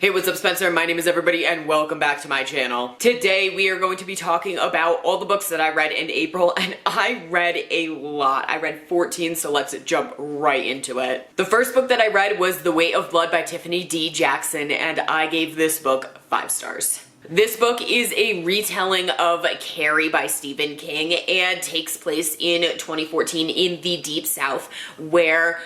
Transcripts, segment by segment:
Hey, what's up, Spencer? My name is everybody and welcome back to my channel. Today we are going to be talking about all the books that I read in April, and I read a lot. I read 14, so let's jump right into it. The first book that I read was The Weight of Blood by Tiffany D. Jackson, and I gave this book 5 stars. This book is a retelling of Carrie by Stephen King and takes place in 2014 in the Deep South, where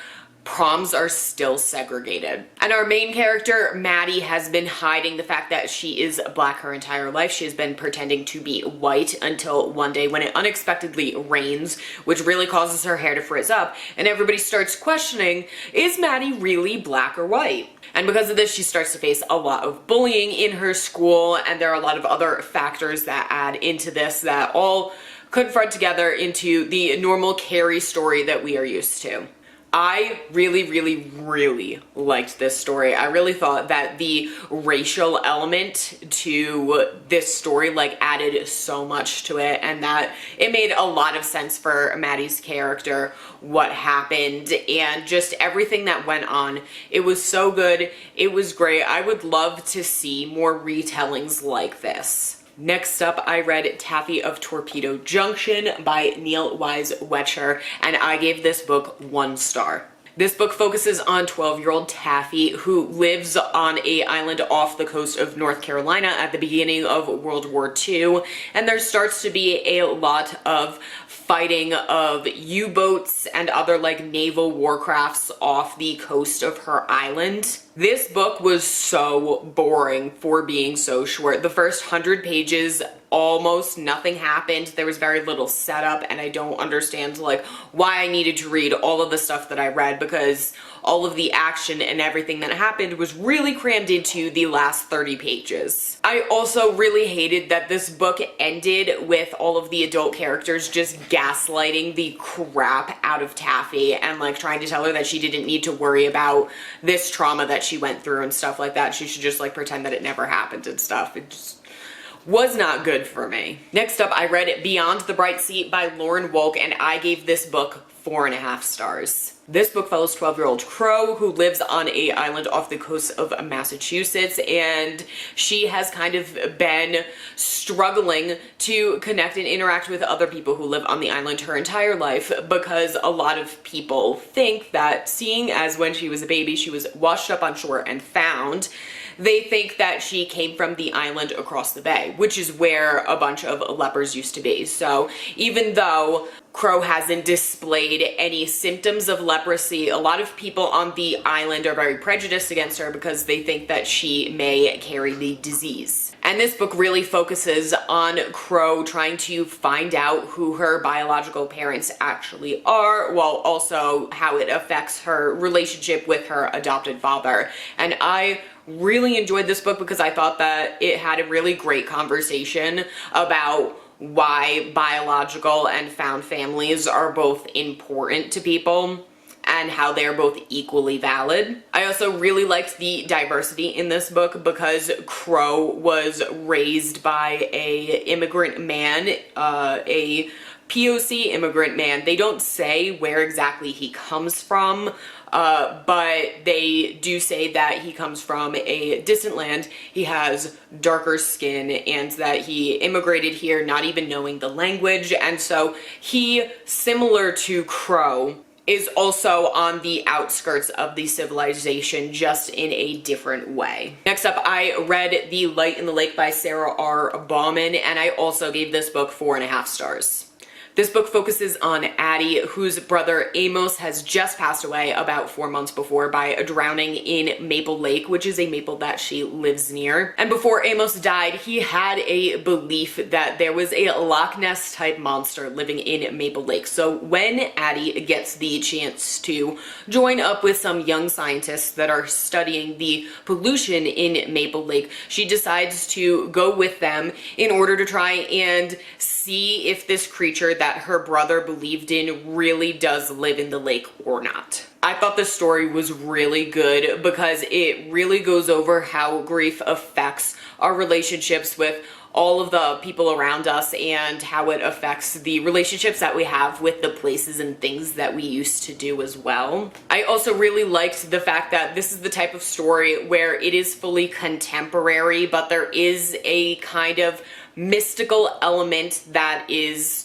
proms are still segregated. And our main character, Maddie, has been hiding the fact that she is black her entire life. She has been pretending to be white until one day when it unexpectedly rains, which really causes her hair to frizz up, and everybody starts questioning, is Maddie really black or white? And because of this, she starts to face a lot of bullying in her school, and there are a lot of other factors that add into this that all confront together into the normal Carrie story that we are used to. I really liked this story. I really thought that the racial element to this story added so much to it, and that it made a lot of sense for Maddie's character, what happened, and just everything that went on. It was so good. It was great. I would love to see more retellings like this. Next up, I read Taffy of Torpedo, Junction by Neil Wise Wetcher, and I gave this book 1 star. This book focuses on 12-year-old Taffy, who lives on an island off the coast of North Carolina at the beginning of World War II, and there starts to be a lot of fighting of U-boats and other naval warcrafts off the coast of her island. This book was so boring for being so short. The first 100 pages, almost nothing happened. There was very little setup, and I don't understand why I needed to read all of the stuff that I read, because all of the action and everything that happened was really crammed into the last 30 pages. I also really hated that this book ended with all of the adult characters just gaslighting the crap out of Taffy and trying to tell her that she didn't need to worry about this trauma that she went through and stuff like that. She should just pretend that it never happened and stuff. It just was not good for me. Next up, I read Beyond the Bright Sea by Lauren Wolk, and I gave this book 4.5 stars. This book follows 12-year-old Crow, who lives on an island off the coast of Massachusetts, and she has kind of been struggling to connect and interact with other people who live on the island her entire life, because a lot of people think that, seeing as when she was a baby she was washed up on shore and found, they think that she came from the island across the bay, which is where a bunch of lepers used to be. So even though Crow hasn't displayed any symptoms of leprosy, a lot of people on the island are very prejudiced against her because they think that she may carry the disease. And this book really focuses on Crow trying to find out who her biological parents actually are, while also how it affects her relationship with her adopted father. And I really enjoyed this book because I thought that it had a really great conversation about why biological and found families are both important to people and how they're both equally valid. I also really liked the diversity in this book because Crow was raised by a immigrant man, a POC immigrant man. They don't say where exactly he comes from, but they do say that he comes from a distant land, he has darker skin, and that he immigrated here not even knowing the language. And so he, similar to Crow, is also on the outskirts of the civilization, just in a different way. Next up, I read The Light in the Lake by Sarah R. Bauman, and I also gave this book 4.5 stars. This book focuses on Addie, whose brother Amos has just passed away about 4 months before by drowning in Maple Lake, which is a maple that she lives near. And before Amos died, he had a belief that there was a Loch Ness type monster living in Maple Lake. So when Addie gets the chance to join up with some young scientists that are studying the pollution in Maple Lake, she decides to go with them in order to try and see if this creature that that her brother believed in really does live in the lake or not. I thought this story was really good because it really goes over how grief affects our relationships with all of the people around us and how it affects the relationships that we have with the places and things that we used to do as well. I also really liked the fact that this is the type of story where it is fully contemporary, but there is a kind of mystical element that is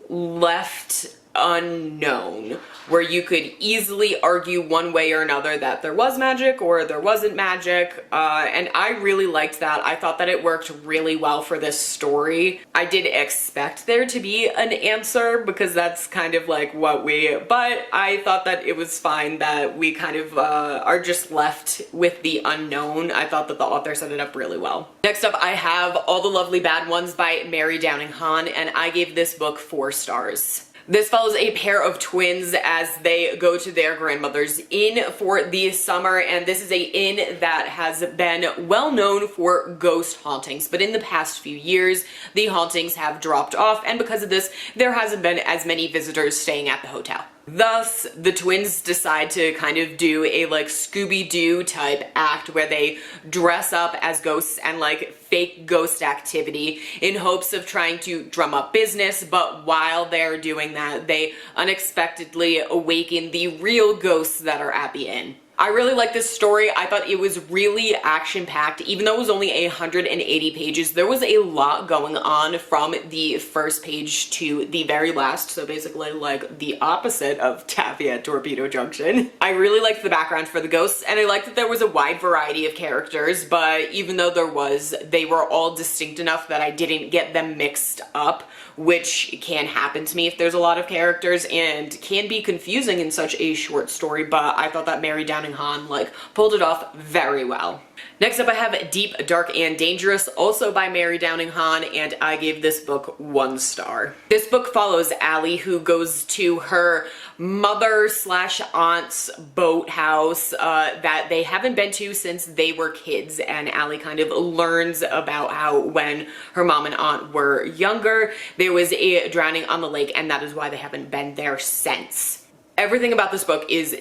left unknown, where you could easily argue one way or another that there was magic or there wasn't magic, and I really liked that. I thought that it worked really well for this story. I did expect there to be an answer because that's kind of like but I thought that it was fine that we kind of are just left with the unknown. I thought that the author set it up really well. Next up, I have All the Lovely Bad Ones by Mary Downing Hahn, and I gave this book 4 stars. This follows a pair of twins as they go to their grandmother's inn for the summer, and this is a inn that has been well known for ghost hauntings, but in the past few years, the hauntings have dropped off, and because of this, there hasn't been as many visitors staying at the hotel. Thus, the twins decide to kind of do a Scooby-Doo type act where they dress up as ghosts and fake ghost activity in hopes of trying to drum up business, but while they're doing that, they unexpectedly awaken the real ghosts that are at the inn. I really like this story. I thought it was really action-packed. Even though it was only 180 pages, there was a lot going on from the first page to the very last, so basically the opposite of Taffy at Torpedo Junction. I really liked the background for the ghosts, and I liked that there was a wide variety of characters, but even though they were all distinct enough that I didn't get them mixed up, which can happen to me if there's a lot of characters and can be confusing in such a short story, but I thought that Mary Downing Hahn pulled it off very well. Next up, I have Deep, Dark, and Dangerous, also by Mary Downing Hahn, and I gave this book 1 star. This book follows Allie, who goes to her mother/aunt's boathouse that they haven't been to since they were kids, and Allie kind of learns about how when her mom and aunt were younger, there was a drowning on the lake, and that is why they haven't been there since. Everything about this book is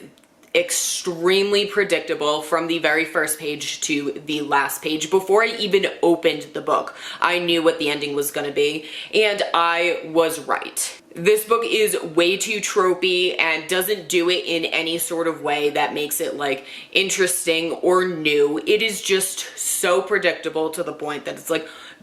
extremely predictable from the very first page to the last page. Before I even opened the book, I knew what the ending was going to be, and I was right. This book is way too tropey and doesn't do it in any sort of way that makes it interesting or new. It is just so predictable to the point that it's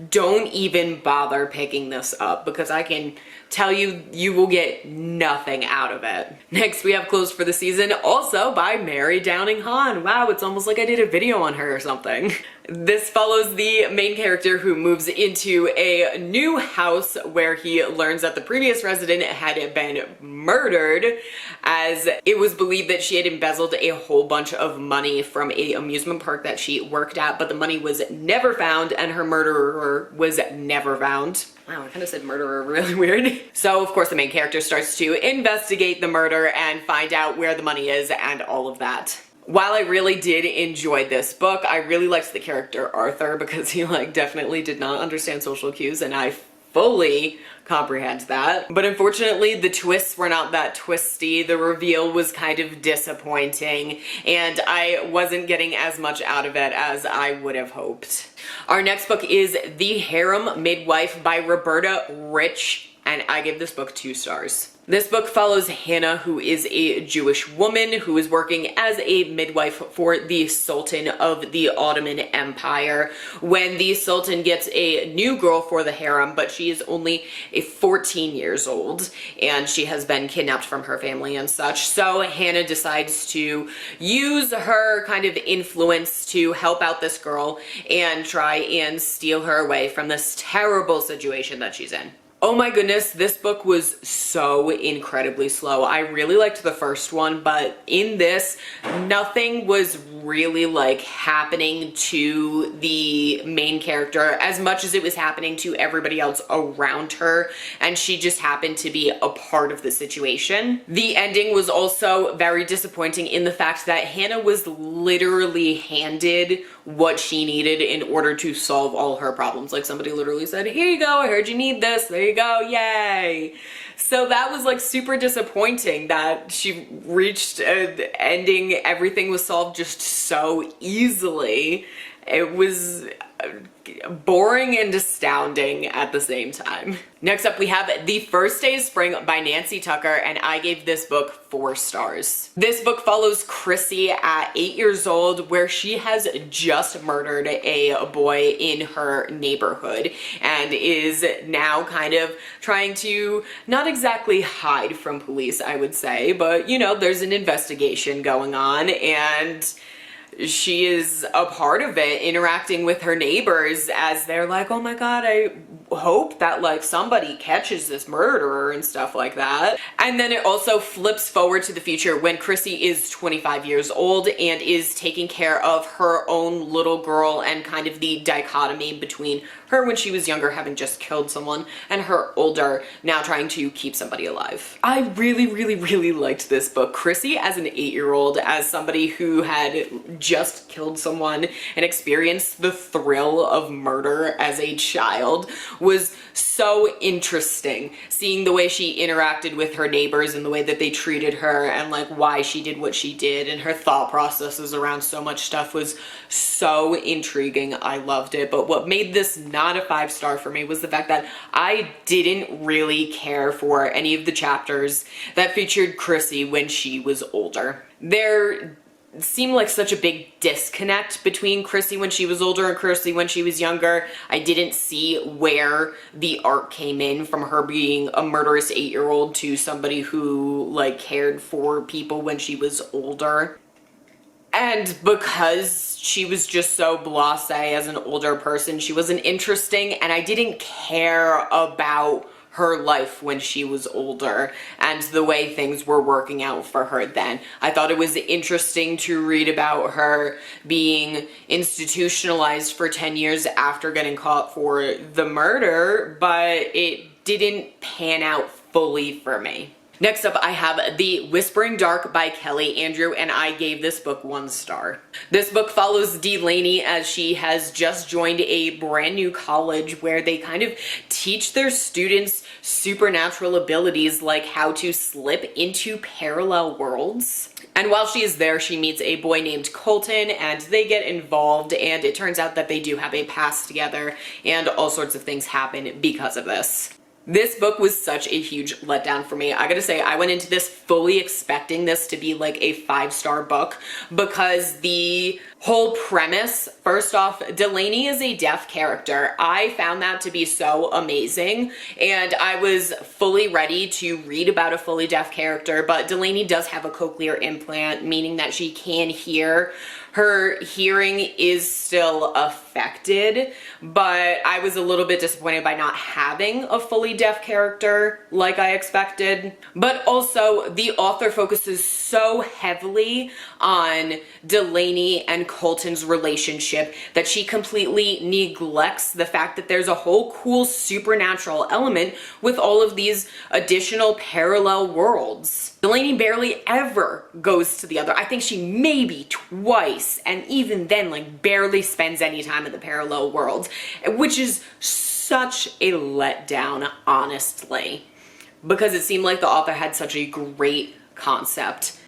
don't even bother picking this up because I can tell you, you will get nothing out of it. Next, we have Closed for the Season, also by Mary Downing Hahn. Wow, it's almost like I did a video on her or something. This follows the main character who moves into a new house where he learns that the previous resident had been murdered, as it was believed that she had embezzled a whole bunch of money from an amusement park that she worked at, but the money was never found and her murderer was never found. Wow, I kind of said murderer really weird. So of course the main character starts to investigate the murder and find out where the money is and all of that. While I really did enjoy this book, I really liked the character Arthur because he definitely did not understand social cues, and I fully comprehend that. But unfortunately, the twists were not that twisty. The reveal was kind of disappointing, and I wasn't getting as much out of it as I would have hoped. Our next book is The Harem Midwife by Roberta Rich, and I give this book 2 stars. This book follows Hannah, who is a Jewish woman who is working as a midwife for the Sultan of the Ottoman Empire, when the Sultan gets a new girl for the harem, but she is only 14 years old and she has been kidnapped from her family and such. So Hannah decides to use her kind of influence to help out this girl and try and steal her away from this terrible situation that she's in. Oh my goodness, this book was so incredibly slow. I really liked the first one, but in this, nothing was really happening to the main character as much as it was happening to everybody else around her, and she just happened to be a part of the situation. The ending was also very disappointing in the fact that Hannah was literally handed what she needed in order to solve all her problems. Somebody literally said, here you go, I heard you need this, there you we go, yay. So that was like super disappointing that she reached an ending, everything was solved just so easily. It was boring and astounding at the same time. Next up we have The First Day of Spring by Nancy Tucker, and I gave this book 4 stars. This book follows Chrissy at 8 years old, where she has just murdered a boy in her neighborhood and is now kind of trying to not exactly hide from police, I would say, but you know, there's an investigation going on and she is a part of it, interacting with her neighbors as they're like, oh my god, I hope that like somebody catches this murderer and stuff like that. And then it also flips forward to the future when Chrissy is 25 years old and is taking care of her own little girl, and kind of the dichotomy between her when she was younger having just killed someone and her older now trying to keep somebody alive. I really liked this book. Chrissy as an 8-year-old, as somebody who had just killed someone and experienced the thrill of murder as a child, was so interesting. Seeing the way she interacted with her neighbors and the way that they treated her and like why she did what she did and her thought processes around so much stuff was so intriguing. I loved it. But what made this not a 5-star for me was the fact that I didn't really care for any of the chapters that featured Chrissy when she was older. There seemed like such a big disconnect between Chrissy when she was older and Chrissy when she was younger. I didn't see where the arc came in from her being a murderous 8-year-old to somebody who like cared for people when she was older. And because she was just so blasé as an older person, she wasn't interesting, and I didn't care about her life when she was older and the way things were working out for her then. I thought it was interesting to read about her being institutionalized for 10 years after getting caught for the murder, but it didn't pan out fully for me. Next up, I have The Whispering Dark by Kelly Andrew, and I gave this book 1 star. This book follows Delaney as she has just joined a brand new college where they kind of teach their students supernatural abilities like how to slip into parallel worlds. And while she is there, she meets a boy named Colton and they get involved, and it turns out that they do have a past together and all sorts of things happen because of this. This book was such a huge letdown for me. I gotta say, I went into this fully expecting this to be like a 5-star book because the whole premise, first off, Delaney is a deaf character. I found that to be so amazing, and I was fully ready to read about a fully deaf character, but Delaney does have a cochlear implant, meaning that she can hear. Her hearing is still affected, but I was a little bit disappointed by not having a fully deaf character like I expected. But also, the author focuses so heavily on Delaney and Colton's relationship that she completely neglects the fact that there's a whole cool supernatural element with all of these additional parallel worlds. Delaney barely ever goes to the other. I think she maybe twice, and even then like barely spends any time in the parallel worlds, which is such a letdown, honestly, because it seemed like the author had such a great concept.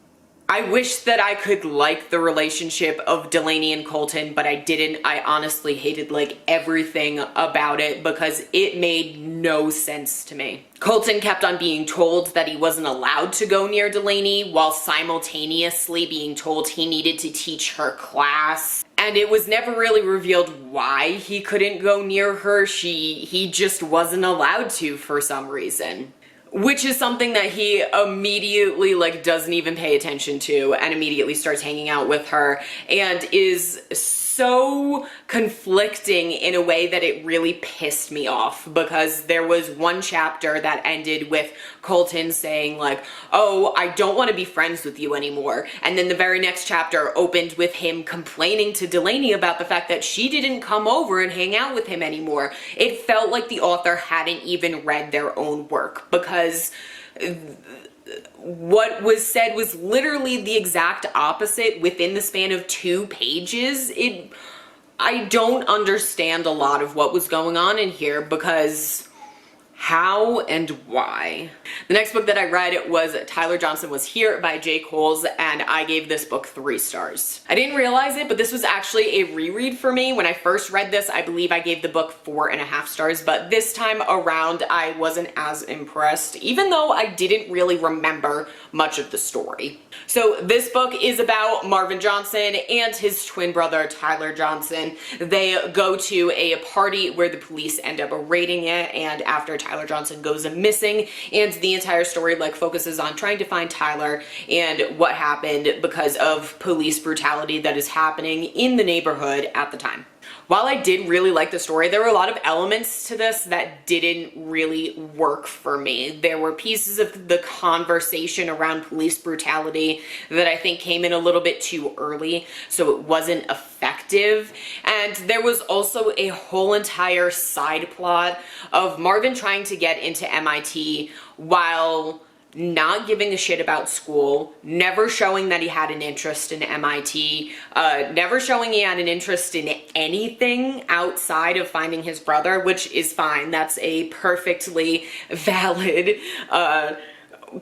I wish that I could like the relationship of Delaney and Colton, but I didn't. I honestly hated like everything about it because it made no sense to me. Colton kept on being told that he wasn't allowed to go near Delaney while simultaneously being told he needed to teach her class. And it was never really revealed why he couldn't go near her. He just wasn't allowed to for some reason. Which is something that he immediately like doesn't even pay attention to and immediately starts hanging out with her, and is so conflicting in a way that it really pissed me off, because there was one chapter that ended with Colton saying like, oh, I don't want to be friends with you anymore, and then the very next chapter opened with him complaining to Delaney about the fact that she didn't come over and hang out with him anymore. It felt like the author hadn't even read their own work, because what was said was literally the exact opposite within the span of 2 pages. I don't understand a lot of what was going on in here, because How and why? The next book that I read was Tyler Johnson Was Here by J. Coles, and I gave this book 3 stars. I didn't realize it, but this was actually a reread for me. When I first read this, I believe I gave the book 4.5 stars, but this time around I wasn't as impressed, even though I didn't really remember much of the story. So this book is about Marvin Johnson and his twin brother Tyler Johnson. They go to a party where the police end up raiding it, and after Tyler Johnson goes missing, and the entire story like focuses on trying to find Tyler and what happened because of police brutality that is happening in the neighborhood at the time. While I did really like the story, there were a lot of elements to this that didn't really work for me. There were pieces of the conversation around police brutality that I think came in a little bit too early, so it wasn't effective. And there was also a whole entire side plot of Marvin trying to get into MIT while not giving a shit about school, never showing that he had an interest in MIT, never showing he had an interest in anything outside of finding his brother, which is fine. That's a perfectly valid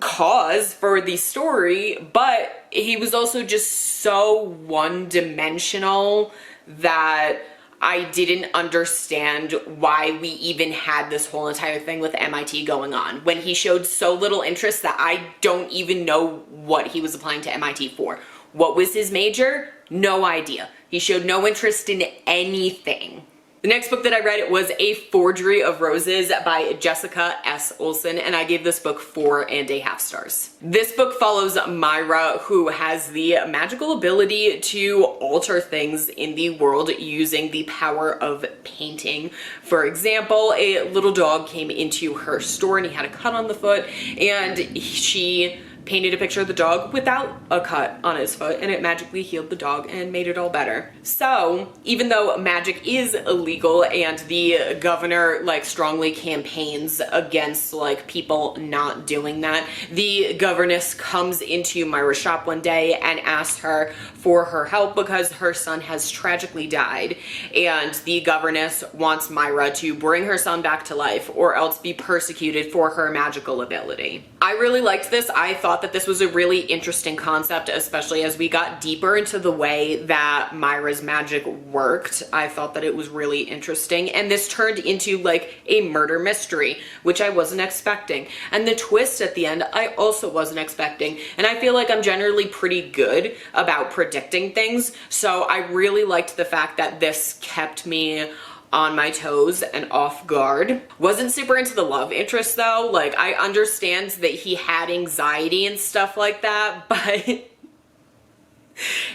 cause for the story, but he was also just so one-dimensional that I didn't understand why we even had this whole entire thing with MIT going on when he showed so little interest that I don't even know what he was applying to MIT for. What was his major? No idea. He showed no interest in anything. The next book that I read was A Forgery of Roses by Jessica S. Olsen, and I gave this book 4.5 stars. This book follows Myra, who has the magical ability to alter things in the world using the power of painting. For example, a little dog came into her store and he had a cut on the foot, and she painted a picture of the dog without a cut on his foot, and it magically healed the dog and made it all better. So even though magic is illegal and the governor like strongly campaigns against like people not doing that, the governess comes into Myra's shop one day and asks her for her help because her son has tragically died, and the governess wants Myra to bring her son back to life or else be persecuted for her magical ability. I really liked this. I thought that this was a really interesting concept, especially as we got deeper into the way that Myra's magic worked. I thought that it was really interesting, and this turned into like a murder mystery, which I wasn't expecting. And the twist at the end, I also wasn't expecting. And I feel like I'm generally pretty good about predicting things, so I really liked the fact that this kept me on my toes and off guard. Wasn't super into the love interest though. Like, I understand that he had anxiety and stuff like that, but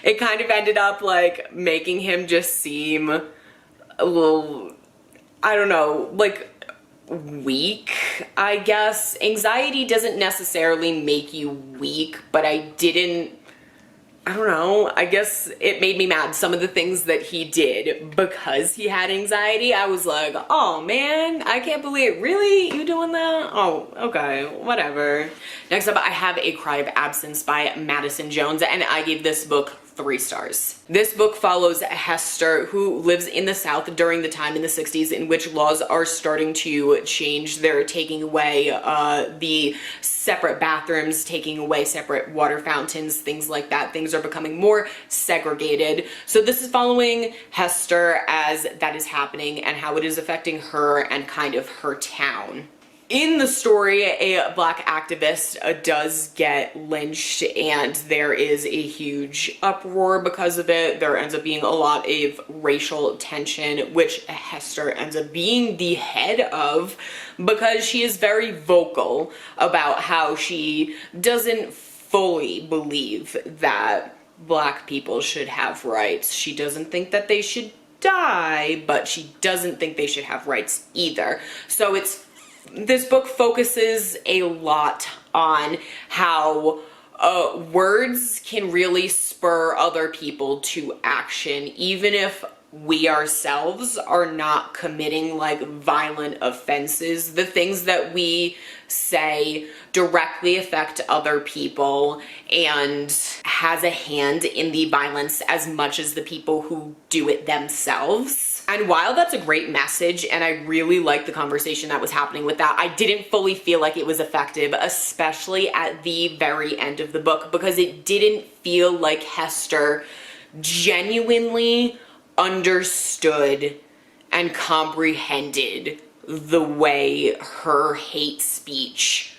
it kind of ended up like making him just seem a little, I don't know, like weak, I guess. Anxiety doesn't necessarily make you weak, but I don't know, I guess it made me mad. Some of the things that he did because he had anxiety, I was like, oh man, I can't believe it. Really? You doing that? Oh, okay, whatever. Next up, I have A Cry of Absence by Madison Jones, and I gave this book 3 stars. This book follows Hester, who lives in the South during the time in the 60s in which laws are starting to change. They're taking away the separate bathrooms, taking away separate water fountains, things like that. Things are becoming more segregated. So this is following Hester as that is happening and how it is affecting her and kind of her town. In the story, a black activist does get lynched, and there is a huge uproar because of it. There ends up being a lot of racial tension, which Hester ends up being the head of because she is very vocal about how she doesn't fully believe that black people should have rights. She doesn't think that they should die, but she doesn't think they should have rights either. So this book focuses a lot on how words can really spur other people to action, even if we ourselves are not committing like violent offenses. The things that we say directly affect other people and has a hand in the violence as much as the people who do it themselves. And while that's a great message, and I really like the conversation that was happening with that, I didn't fully feel like it was effective, especially at the very end of the book, because it didn't feel like Hester genuinely understood and comprehended the way her hate speech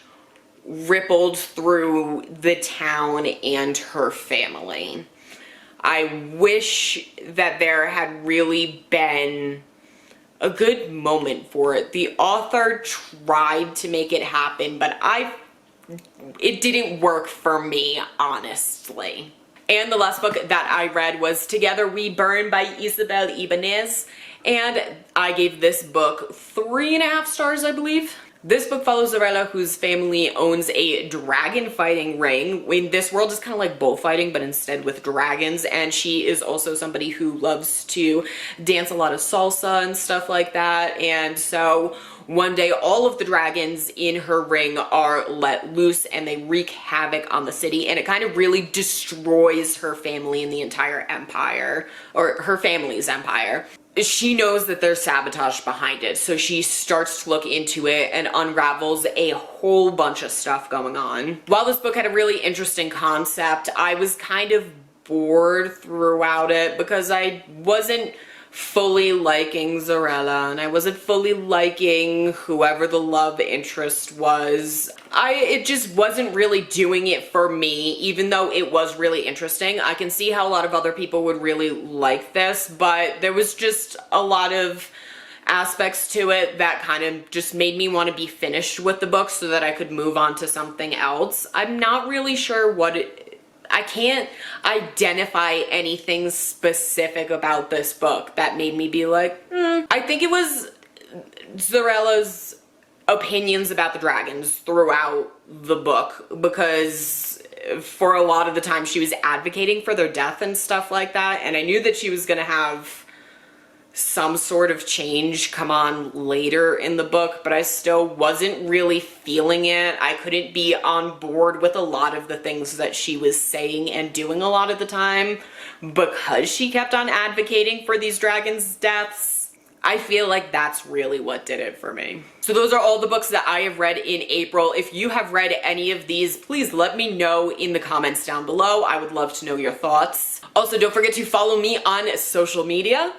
rippled through the town and her family. I wish that there had really been a good moment for it. The author tried to make it happen, but it didn't work for me, honestly. And the last book that I read was Together We Burn by Isabel Ibanez, and I gave this book 3.5 stars, I believe. This book follows Zarella, whose family owns a dragon fighting ring. I mean, this world is kind of like bullfighting, but instead with dragons, and she is also somebody who loves to dance a lot of salsa and stuff like that, and so one day all of the dragons in her ring are let loose and they wreak havoc on the city, and it kind of really destroys her family and the entire empire, or her family's empire. She knows that there's sabotage behind it, so she starts to look into it and unravels a whole bunch of stuff going on. While this book had a really interesting concept, I was kind of bored throughout it because I wasn't fully liking Zarella, and I wasn't fully liking whoever the love interest was. It just wasn't really doing it for me, even though it was really interesting. I can see how a lot of other people would really like this, but there was just a lot of aspects to it that kind of just made me want to be finished with the book so that I could move on to something else. I'm not really sure I can't identify anything specific about this book that made me be like, I think it was Zarella's opinions about the dragons throughout the book, because for a lot of the time she was advocating for their death and stuff like that, and I knew that she was gonna have some sort of change come on later in the book, but I still wasn't really feeling it. I couldn't be on board with a lot of the things that she was saying and doing a lot of the time because she kept on advocating for these dragons' deaths. I feel like that's really what did it for me. So those are all the books that I have read in April. If you have read any of these, please let me know in the comments down below. I would love to know your thoughts. Also, don't forget to follow me on social media.